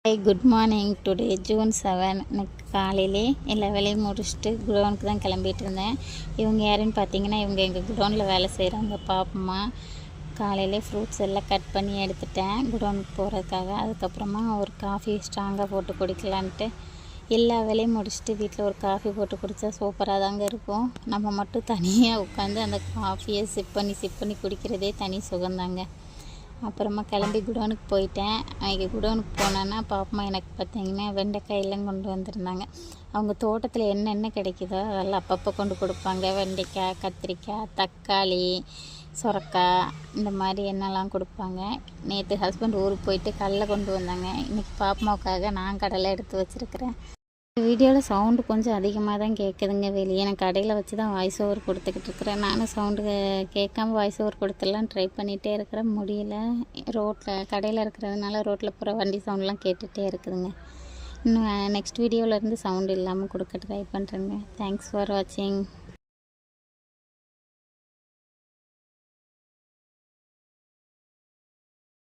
Hi good morning. Today June 7. எனக்கு காலையிலே எல்லா வேலையும் முடிச்சுட்டு குடோனுக்கு தான் கிளம்பிட்டு இருந்தேன். இவங்க யாருன்னு பார்த்தீங்கன்னா, இவங்க எங்கள் குடோனில் வேலை செய்கிறாங்க பாப்பம்மா. காலையிலே ஃப்ரூட்ஸ் எல்லாம் கட் பண்ணி எடுத்துட்டேன் குடோனுக்கு போகிறதுக்காக. அதுக்கப்புறமா ஒரு காஃபி ஸ்ட்ராங்காக போட்டு குடிக்கலான்ட்டு எல்லா வேலையும் முடிச்சுட்டு வீட்டில் ஒரு காஃபி போட்டு குடித்தா சூப்பராக தாங்க இருக்கும். நம்ம மட்டும் தனியாக உட்காந்து அந்த காஃபியை சிப் பண்ணி குடிக்கிறதே தனி சுகந்தாங்க. அப்புறமா கிளம்பி குடோனுக்கு போயிட்டேன். அன்றைக்கி குடோனுக்கு போனேன்னா பாப்பம்மா எனக்கு பார்த்தீங்கன்னா வெண்டைக்காயெல்லாம் கொண்டு வந்திருந்தாங்க. அவங்க தோட்டத்தில் என்னென்ன கிடைக்குதோ அதெல்லாம் அப்பப்போ கொண்டு கொடுப்பாங்க. வெண்டைக்காய், கத்திரிக்காய், தக்காளி, சுரக்காய், இந்த மாதிரி என்னெல்லாம் கொடுப்பாங்க. நேற்று ஹஸ்பண்ட் ஊருக்கு போயிட்டு கடலை கொண்டு வந்தாங்க. இன்றைக்கி பாப்பம்மாவுக்காக நான் கடலை எடுத்து வச்சுருக்கிறேன். வீடியோவில் சவுண்டு கொஞ்சம் அதிகமாக தான் கேட்குதுங்க. வெளியே நான் கடையில் வச்சு தான் வாய்ஸ் ஓவர் கொடுத்துக்கிட்டு இருக்கிறேன். நானும் சவுண்டு கேட்காம வாய்ஸ் ஓவர் கொடுத்துடலாம் ட்ரை பண்ணிகிட்டே இருக்கிறேன், முடியல. ரோட்டில் கடையில் இருக்கிறதுனால ரோட்டில் போகிற வண்டி சவுண்ட்லாம் கேட்டுகிட்டே இருக்குதுங்க. இன்னும் நெக்ஸ்ட் வீடியோவிலேருந்து சவுண்டு இல்லாமல் கொடுக்க ட்ரை பண்ணுறேங்க. தேங்க்ஸ் ஃபார் வாட்சிங்.